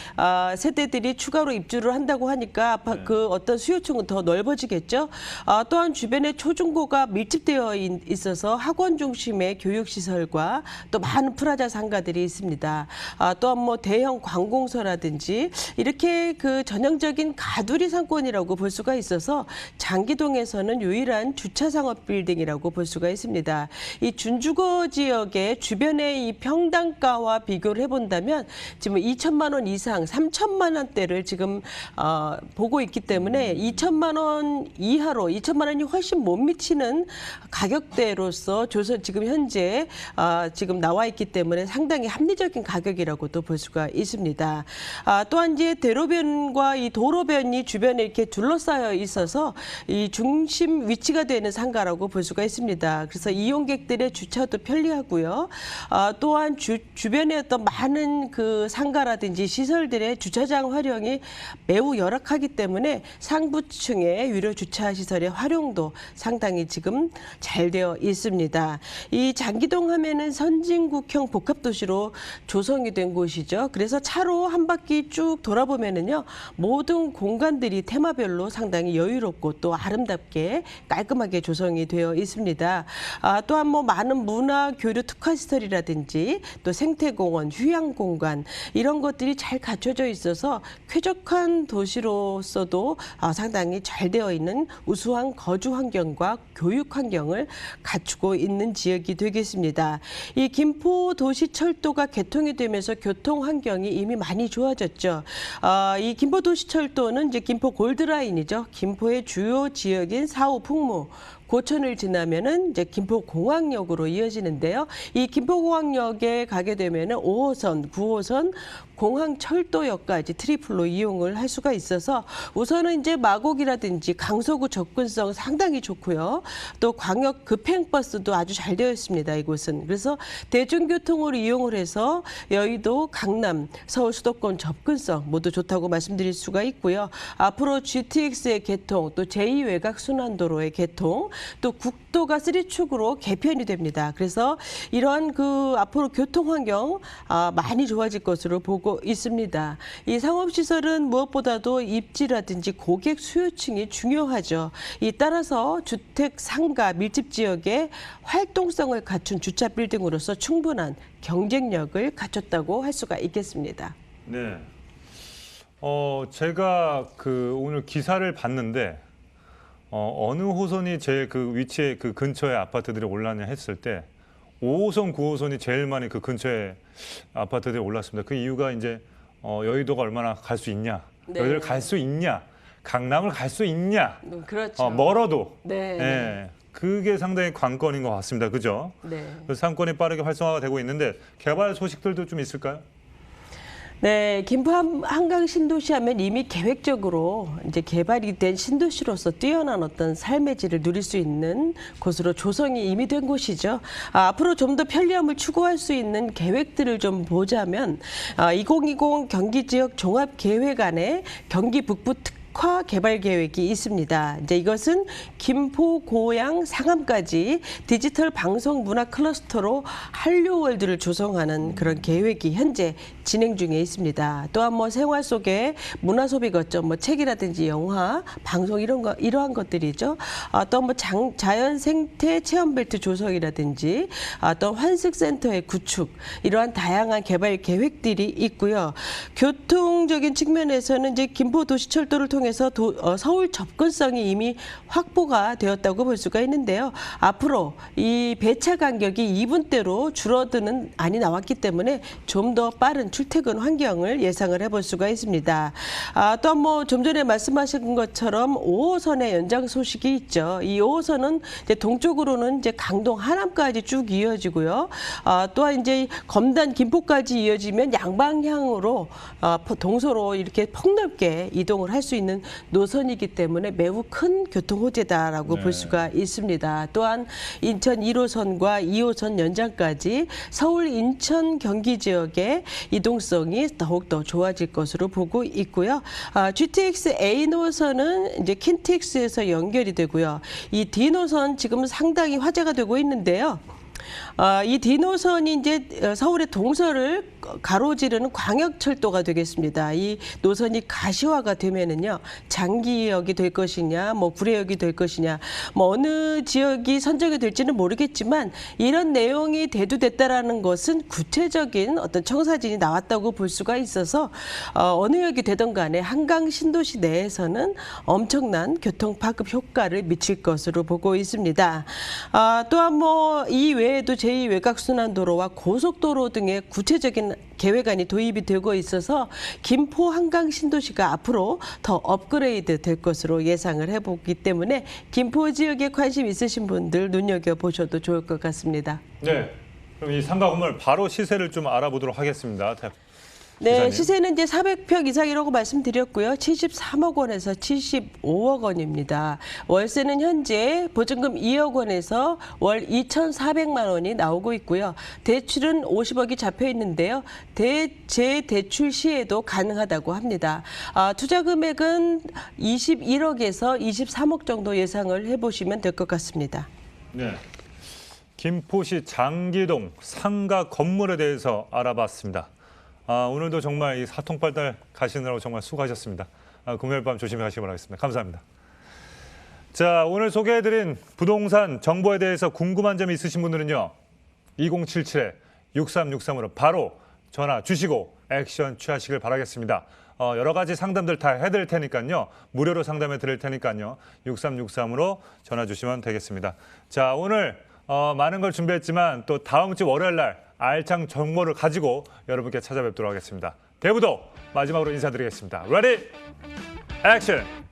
세대들이 추가로 입주를 한다고 하니까 그 어떤 수요층은 더 넓어지겠죠. 또한 주변에 초중고가 밀집되어 있어서 학원 중심의 교육시설과 또 많은 프라자 상가들이 있습니다. 또한 뭐 대형 관공서라든지 이렇게 그 전형적인 가두리 상권이라고 볼 수가 있어서 장기동에서는 유일한 주차 상업 빌딩이라고 볼 수가 있습니다. 이 준주거 지역의 주변의 이 평당가와 비교를 해본다면 지금 2천만 원 이상, 3천만 원대를 지금 보고 있기 때문에 2천만 원 이하로 2천만 원이 훨씬 못 미치는 가격대로서 지금 현재 지금 나와 있기 때문에 상당히 합리적인 가격이라고도 볼 수가 있습니다. 또한 이제 대로변과 이 도로변이 주변에 이렇게 둘러싸여 있어서 이 중심 위치가 되는 상가라고 볼 수가 있습니다. 그래서 이용객들의 주차도 편리하고요. 또한 주변에 어떤 많은 그 상가라든지 시설들의 주차장 활용이 매우 열악하기 때문에 상부층의 유료 주차 시설의 활용도 상당히 지금 잘 되어 있습니다. 이 장기동 하면은 선진국형 복합도시로 조성이 된 곳이죠. 그래서 차로 한 바퀴 쭉 돌아보면은요, 모든 공간들이 테마별로 상당히 여유롭고 또 아름답게 깔끔하게 조성이 되어 있습니다. 또한 뭐 많은 문화 교류 특화 시설이라든지 또 생태공원, 휴양공간 이런 것들이 잘 갖춰져 있어서 쾌적한 도시로 주민으로서도 상당히 잘 되어 있는 우수한 거주 환경과 교육 환경을 갖추고 있는 지역이 되겠습니다. 이 김포 도시철도가 개통이 되면서 교통 환경이 이미 많이 좋아졌죠. 이 김포 도시철도는 이제 김포 골드라인이죠. 김포의 주요 지역인 4호 풍무, 고천을 지나면은 이제 김포공항역으로 이어지는데요. 이 김포공항역에 가게 되면은 5호선, 9호선, 공항철도역까지 트리플로 이용을 할 수가 있어서 우선은 이제 마곡이라든지 강서구 접근성 상당히 좋고요. 또 광역 급행버스도 아주 잘 되어 있습니다. 이곳은. 그래서 대중교통으로 이용을 해서 여의도, 강남, 서울 수도권 접근성 모두 좋다고 말씀드릴 수가 있고요. 앞으로 GTX의 개통, 또 제2외곽순환도로의 개통, 또 국도가 3축으로 개편이 됩니다. 그래서 이러한 앞으로 교통 환경 많이 좋아질 것으로 보고 있습니다. 이 상업시설은 무엇보다도 입지라든지 고객 수요층이 중요하죠. 따라서 주택, 상가, 밀집 지역의 활동성을 갖춘 주차 빌딩으로서 충분한 경쟁력을 갖췄다고 할 수가 있겠습니다. 네. 제가 오늘 기사를 봤는데 어느 호선이 제일 위치에 근처에 아파트들이 올랐냐 했을 때 5호선, 9호선이 제일 많이 근처에 아파트들이 올랐습니다. 그 이유가 이제 여의도가 얼마나 갈 수 있냐, 네. 여의도를 갈 수 있냐, 강남을 갈 수 있냐, 그렇죠. 멀어도. 네. 네. 그게 상당히 관건인 것 같습니다. 그죠? 네. 그래서 상권이 빠르게 활성화가 되고 있는데 개발 소식들도 좀 있을까요? 네, 김포 한강 신도시 하면 이미 계획적으로 이제 개발이 된 신도시로서 뛰어난 어떤 삶의 질을 누릴 수 있는 곳으로 조성이 이미 된 곳이죠. 앞으로 좀 더 편리함을 추구할 수 있는 계획들을 좀 보자면 2020 경기지역 종합계획안에 경기 북부 특화 개발 계획이 있습니다. 이제 이것은 김포, 고양, 상암까지 디지털 방송 문화 클러스터로 한류월드를 조성하는 그런 계획이 현재 진행 중에 있습니다. 또한 생활 속에 문화 소비 거점, 책이라든지 영화, 방송 이러한 것들이죠. 또 자연 생태 체험 벨트 조성이라든지 또 환승센터의 구축, 이러한 다양한 개발 계획들이 있고요. 교통적인 측면에서는 이제 김포 도시철도를 통해서 서울 접근성이 이미 확보가 되었다고 볼 수가 있는데요. 앞으로 이 배차 간격이 2분대로 줄어드는 안이 나왔기 때문에 좀 더 빠른 출퇴근 환경을 예상을 해볼 수가 있습니다. 또 좀 전에 말씀하신 것처럼 5호선의 연장 소식이 있죠. 이 5호선은 이제 동쪽으로는 이제 강동 하남까지 쭉 이어지고요. 또한 이제 검단 김포까지 이어지면 양방향으로 동서로 이렇게 폭넓게 이동을 할 수 있는 노선이기 때문에 매우 큰 교통 호재다라고 네. 볼 수가 있습니다. 또한 인천 1호선과 2호선 연장까지 서울, 인천, 경기 지역의 이동성이 더욱더 좋아질 것으로 보고 있고요. GTX A 노선은 이제 킨텍스에서 연결이 되고요. 이 D 노선 지금 상당히 화제가 되고 있는데요. 이 D 노선이 이제 서울의 동서를 가로지르는 광역철도가 되겠습니다. 이 노선이 가시화가 되면은요, 장기역이 될 것이냐, 구례역이 될 것이냐, 어느 지역이 선정이 될지는 모르겠지만 이런 내용이 대두됐다라는 것은 구체적인 어떤 청사진이 나왔다고 볼 수가 있어서 어느 역이 되던 간에 한강 신도시 내에서는 엄청난 교통 파급 효과를 미칠 것으로 보고 있습니다. 또한 이 외에도 제2외곽순환도로와 고속도로 등의 구체적인 계획안이 도입이 되고 있어서 김포 한강 신도시가 앞으로 더 업그레이드 될 것으로 예상을 해보기 때문에 김포 지역에 관심 있으신 분들 눈여겨보셔도 좋을 것 같습니다. 네. 그럼 이 상가 건물 바로 시세를 좀 알아보도록 하겠습니다. 네, 기사님. 시세는 이제 400평 이상이라고 말씀드렸고요. 73억 원에서 75억 원입니다. 월세는 현재 보증금 2억 원에서 월 2,400만 원이 나오고 있고요. 대출은 50억이 잡혀 있는데요. 재대출 시에도 가능하다고 합니다. 투자 금액은 21억에서 23억 정도 예상을 해보시면 될 것 같습니다. 네. 김포시 장기동 상가 건물에 대해서 알아봤습니다. 오늘도 정말 이 사통팔달 가시느라고 정말 수고하셨습니다. 금요일 밤 조심히 가시기 바라겠습니다. 감사합니다. 자, 오늘 소개해드린 부동산 정보에 대해서 궁금한 점이 있으신 분들은요. 2077-6363으로 바로 전화 주시고 액션 취하시길 바라겠습니다. 여러 가지 상담들 다 해드릴 테니까요. 무료로 상담해 드릴 테니까요. 6363으로 전화 주시면 되겠습니다. 자, 오늘 많은 걸 준비했지만 또 다음 주 월요일 날 알찬 정보를 가지고 여러분께 찾아뵙도록 하겠습니다. 대부도 마지막으로 인사드리겠습니다. 레디, 액션!